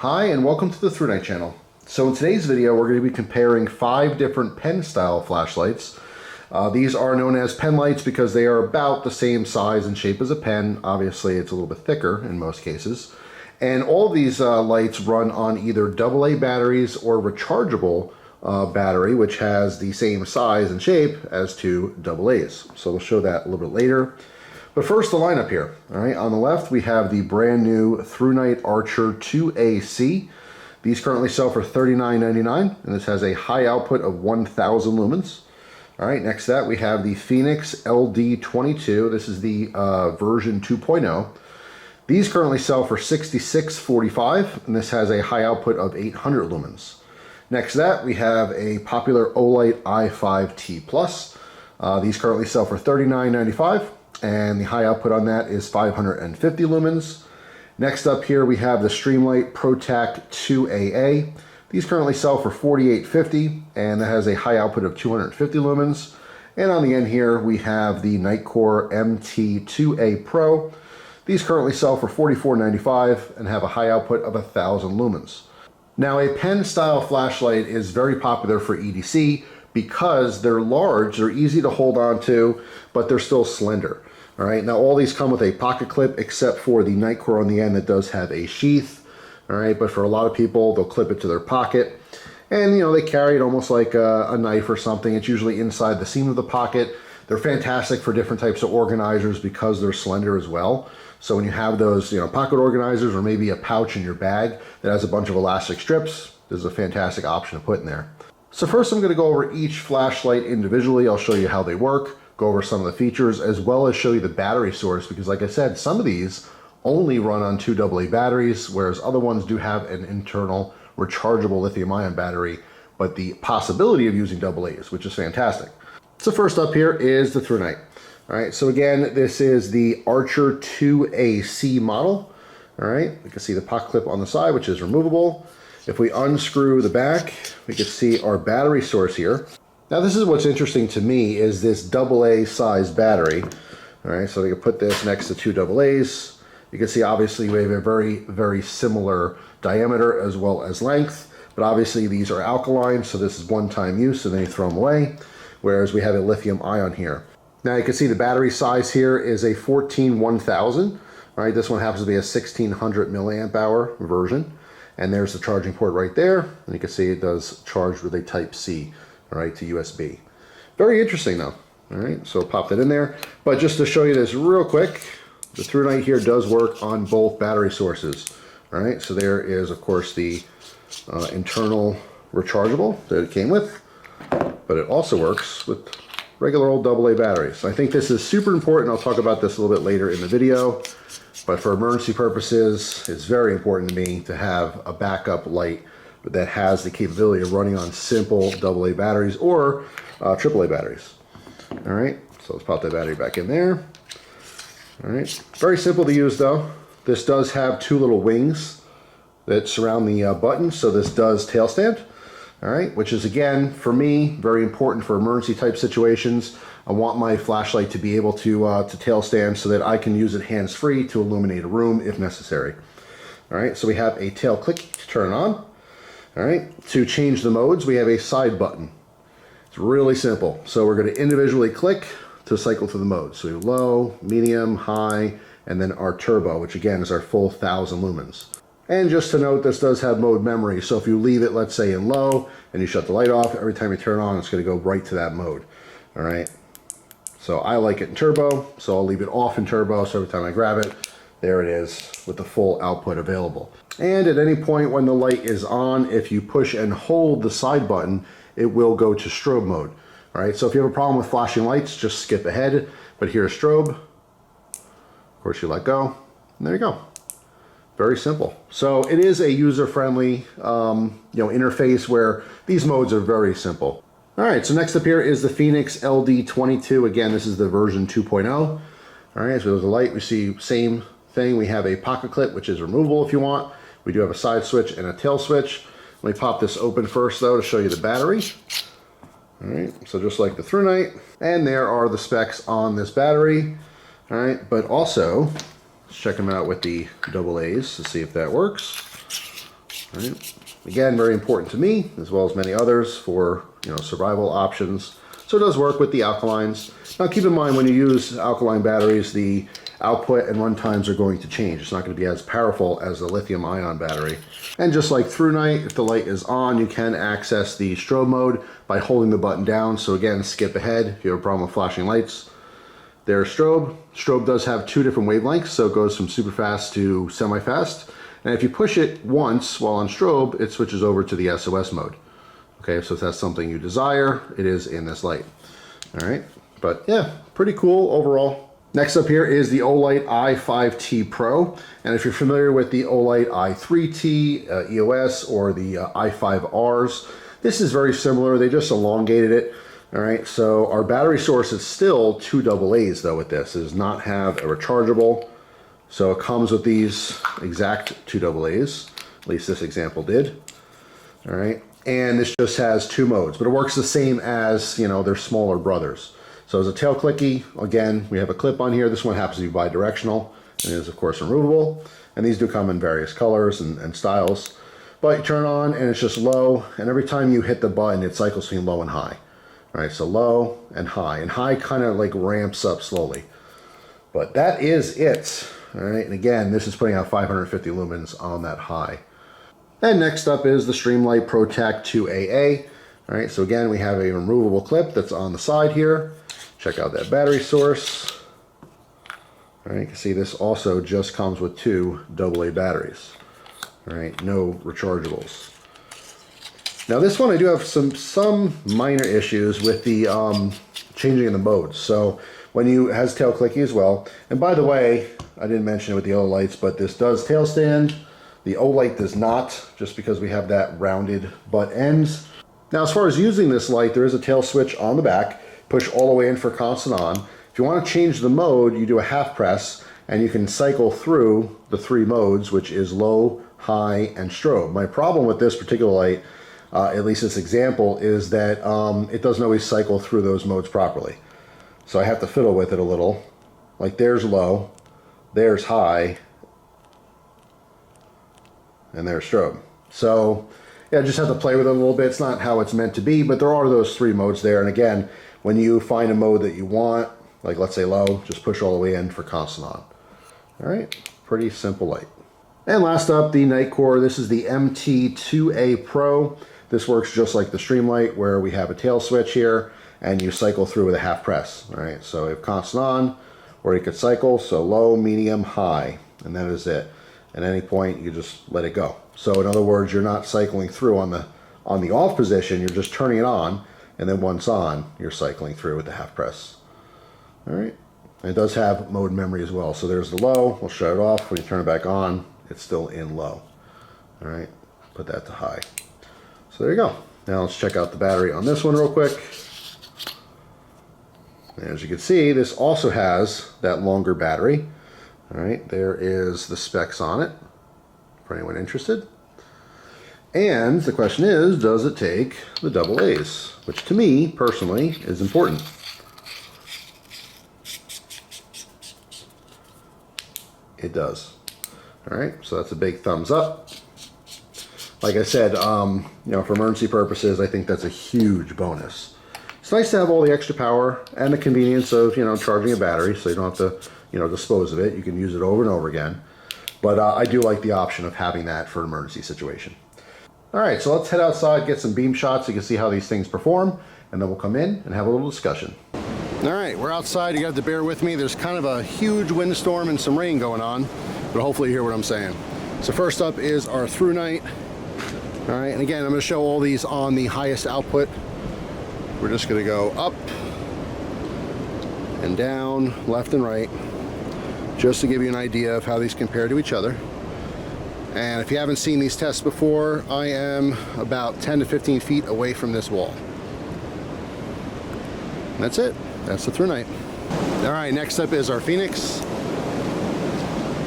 Hi and welcome to the Thrunite channel. So in today's video we're going to be comparing 5 different pen style flashlights. These are known as pen lights because they are about the same size and shape as a pen. Obviously it's a little bit thicker in most cases. And all of these lights run on either AA batteries or rechargeable battery, which has the same size and shape as 2 AA's. So we'll show that a little bit later. But first, the lineup here. All right, on the left we have the brand new Thrunite Archer 2AC. These currently sell for $39.99, and this has a high output of 1,000 lumens. All right, next to that we have the Fenix LD22. This is the version 2.0. These currently sell for $66.45, and this has a high output of 800 lumens. Next to that we have a popular Olight I5T Plus. These currently sell for $39.95. And the high output on that is 550 lumens. Next up here we have the Streamlight ProTac 2AA. These currently sell for $48.50, and that has a high output of 250 lumens. And on the end here we have the Nightcore MT2A Pro. These currently sell for $44.95 and have a high output of 1,000 lumens. Now, a pen style flashlight is very popular for EDC because they're large, they're easy to hold on to, but they're still slender. All right, now all these come with a pocket clip except for the Nitecore on the end that does have a sheath. All right, but for a lot of people, they'll clip it to their pocket. And, you know, they carry it almost like a knife or something. It's usually inside the seam of the pocket. They're fantastic for different types of organizers because they're slender as well. So when you have those, you know, pocket organizers or maybe a pouch in your bag that has a bunch of elastic strips, this is a fantastic option to put in there. So first I'm going to go over each flashlight individually. I'll show you how they work, go over some of the features, as well as show you the battery source, because like I said, some of these only run on 2 AA batteries, whereas other ones do have an internal rechargeable lithium-ion battery, but the possibility of using AA's, which is fantastic. So first up here is the Thrunite. All right, so again, this is the Archer 2AC model. All right, you can see the pocket clip on the side, which is removable. If we unscrew the back, we can see our battery source here. Now this is what's interesting to me, is this AA size battery. All right, so we can put this next to 2 AA's. You can see obviously we have a very, very similar diameter as well as length, but obviously these are alkaline, so this is one-time use and then you throw them away, whereas we have a lithium ion here. Now you can see the battery size here is a 14-1000. All right, this one happens to be a 1600 milliamp hour version. And there's the charging port right there. And you can see it does charge with a Type-C, all right, to USB. Very interesting though. All right, so pop that in there. But just to show you this real quick, the Thrunite here does work on both battery sources. All right, so there is of course the internal rechargeable that it came with, but it also works with regular old AA batteries. I think this is super important. I'll talk about this a little bit later in the video, but for emergency purposes, it's very important to me to have a backup light that has the capability of running on simple AA batteries or AAA batteries. All right, so let's pop that battery back in there. All right, very simple to use though. This does have 2 little wings that surround the button, so this does tail stand. All right, which is again, for me, very important for emergency type situations. I want my flashlight to be able to tail stand so that I can use it hands-free to illuminate a room if necessary. All right, so we have a tail click to turn it on. All right, to change the modes, we have a side button. It's really simple. So we're going to individually click to cycle through the modes. So low, medium, high, and then our turbo, which again is our full 1,000 lumens. And just to note, this does have mode memory, so if you leave it, let's say in low, and you shut the light off, every time you turn it on, it's going to go right to that mode. All right. So I like it in turbo, so I'll leave it off in turbo, so every time I grab it, there it is with the full output available. And at any point when the light is on, if you push and hold the side button, it will go to strobe mode. All right, so if you have a problem with flashing lights, just skip ahead, but here's strobe. Of course, you let go, and there you go. Very simple. So it is a user-friendly interface where these modes are very simple. All right, so next up here is the Fenix LD22. Again, this is the version 2.0. All right, so there's a light. We see same thing. We have a pocket clip, which is removable if you want. We do have a side switch and a tail switch. Let me pop this open first though to show you the battery. All right, so just like the Thrunite, and there are the specs on this battery. All right, but also, let's check them out with the AA's to see if that works. All right. Again, very important to me, as well as many others, for survival options. So it does work with the alkalines. Now keep in mind, when you use alkaline batteries, the output and run times are going to change. It's not going to be as powerful as the lithium ion battery. And just like Thrunite, if the light is on, you can access the strobe mode by holding the button down. So again, skip ahead if you have a problem with flashing lights. There's strobe. Strobe does have 2 different wavelengths, so it goes from super fast to semi-fast. And if you push it once while on strobe, it switches over to the SOS mode. Okay, so if that's something you desire, it is in this light. All right, but yeah, pretty cool overall. Next up here is the Olight I5T Pro. And if you're familiar with the Olight i3T EOS or the i5Rs, this is very similar. They just elongated it. All right, so our battery source is still 2 AA's though with this. It does not have a rechargeable. So it comes with these exact 2 AA's, at least this example did. All right, and this just has 2 modes, but it works the same as, their smaller brothers. So as a tail clicky, again, we have a clip on here. This one happens to be bi-directional and is of course removable. And these do come in various colors and styles. But you turn it on and it's just low, and every time you hit the button, it cycles between low and high. All right, so low and high kind of like ramps up slowly. But that is it. All right, and again, this is putting out 550 lumens on that high. And next up is the Streamlight ProTac 2AA. All right, so again, we have a removable clip that's on the side here. Check out that battery source. All right, you can see this also just comes with 2 AA batteries. All right, no rechargeables. Now this one I do have some minor issues with the changing in the modes. So when it has tail clicky as well. And by the way, I didn't mention it with the Olights, but this does tail stand. The Olight does not, just because we have that rounded butt ends. Now as far as using this light, there is a tail switch on the back. Push all the way in for constant on. If you want to change the mode, you do a half press, and you can cycle through the 3 modes, which is low, high, and strobe. My problem with this particular light, at least this example, is that it doesn't always cycle through those modes properly. So I have to fiddle with it a little. Like there's low, there's high, and there's strobe. So yeah, just have to play with it a little bit. It's not how it's meant to be, but there are those 3 modes there. And again, when you find a mode that you want, like let's say low, just push all the way in for constant on. All right, pretty simple light. And last up, the Nightcore. This is the MT2A Pro. This works just like the Streamlight, where we have a tail switch here, and you cycle through with a half press. All right, so we have constant on, or you could cycle, so low, medium, high, and that is it. At any point, you just let it go. So in other words, you're not cycling through on the off position, you're just turning it on, and then once on, you're cycling through with the half press. All right, and it does have mode memory as well. So there's the low, we'll shut it off. When you turn it back on, it's still in low. All right, put that to high. So there you go. Now let's check out the battery on this one real quick. And as you can see, this also has that longer battery. All right, there is the specs on it for anyone interested. And the question is, does it take the AA's? Which to me, personally, is important. It does. All right, so that's a big thumbs up. Like I said, for emergency purposes, I think that's a huge bonus. It's nice to have all the extra power and the convenience of, charging a battery, so you don't have to, dispose of it. You can use it over and over again. But I do like the option of having that for an emergency situation. All right, so let's head outside, get some beam shots so you can see how these things perform, and then we'll come in and have a little discussion. All right, we're outside. You got to bear with me. There's kind of a huge windstorm and some rain going on, but hopefully you hear what I'm saying. So first up is our Thrunite. All right, and again, I'm going to show all these on the highest output. We're just going to go up and down, left and right, just to give you an idea of how these compare to each other. And if you haven't seen these tests before, I am about 10 to 15 feet away from this wall. And that's it. That's the Thrunite. All right, next up is our Fenix.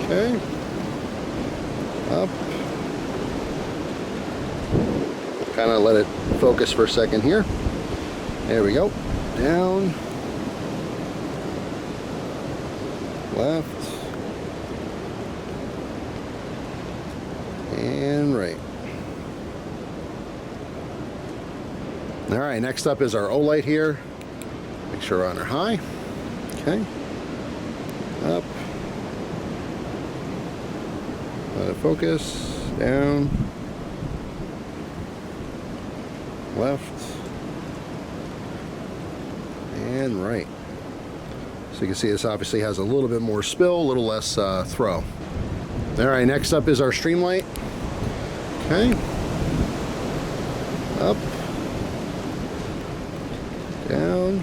Okay. Up. Kind of let it focus for a second here. There we go. Down. Left. And right. All right, next up is our Olight here. Make sure we're on our high. Okay. Up. Let it focus. Down. Left. And right. So you can see this obviously has a little bit more spill, a little less throw. All right, next up is our Streamlight. Okay. Up. Down.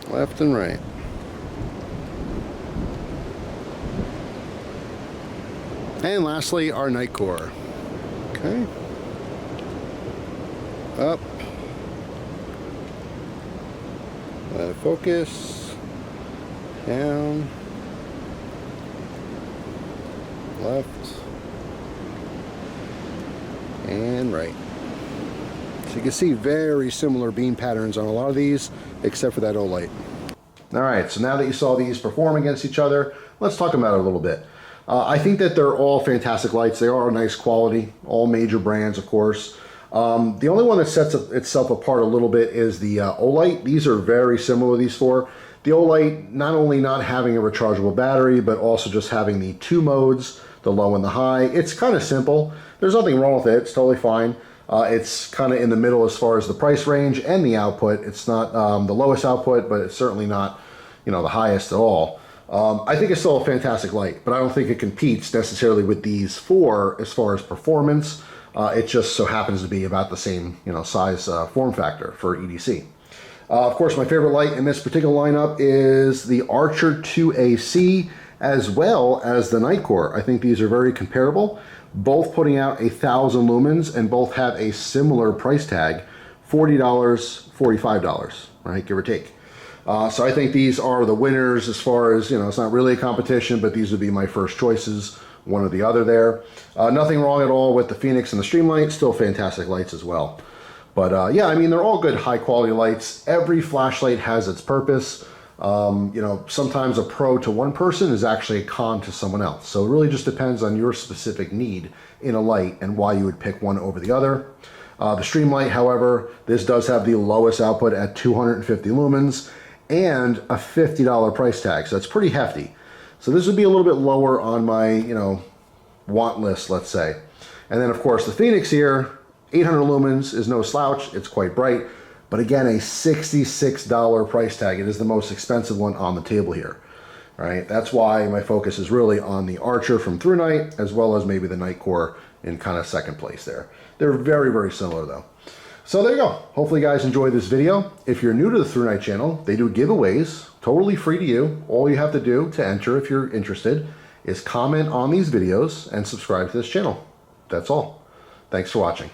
Left and right. And lastly, our Nitecore. Okay. Up. Let it focus. Down. Left. And right. So you can see very similar beam patterns on a lot of these, except for that Olight. All right, so now that you saw these perform against each other, let's talk about it a little bit. I think that they're all fantastic lights. They are nice quality, all major brands, of course. The only one that sets itself apart a little bit is the Olight. These are very similar to these four. The Olight, not only not having a rechargeable battery, but also just having the two modes, the low and the high. It's kind of simple. There's nothing wrong with it. It's totally fine. It's kind of in the middle as far as the price range and the output. It's not the lowest output, but it's certainly not, you know, the highest at all. I think it's still a fantastic light, but I don't think it competes necessarily with these four as far as performance. It just so happens to be about the same, you know, size form factor for EDC. Of course, my favorite light in this particular lineup is the Archer 2AC as well as the Nitecore. I think these are very comparable, both putting out 1,000 lumens and both have a similar price tag, $40, $45, right, give or take. So I think these are the winners as far as, you know, it's not really a competition, but these would be my first choices, one or the other there. Nothing wrong at all with the Fenix and the Streamlight, still fantastic lights as well. But yeah, I mean, they're all good high quality lights. Every flashlight has its purpose. You know, sometimes a pro to one person is actually a con to someone else. So it really just depends on your specific need in a light and why you would pick one over the other. The Streamlight, however, this does have the lowest output at 250 lumens and a $50 price tag. So that's pretty hefty. So this would be a little bit lower on my, you know, want list, let's say. And then of course the Fenix here, 800 lumens is no slouch. It's quite bright. But again, a $66 price tag. It is the most expensive one on the table here, right? That's why my focus is really on the Archer from Thrunite, as well as maybe the Nitecore in kind of second place there. They're very, very similar though. So there you go. Hopefully you guys enjoyed this video. If you're new to the Thrunite channel, they do giveaways, totally free to you. All you have to do to enter, if you're interested, is comment on these videos and subscribe to this channel. That's all. Thanks for watching.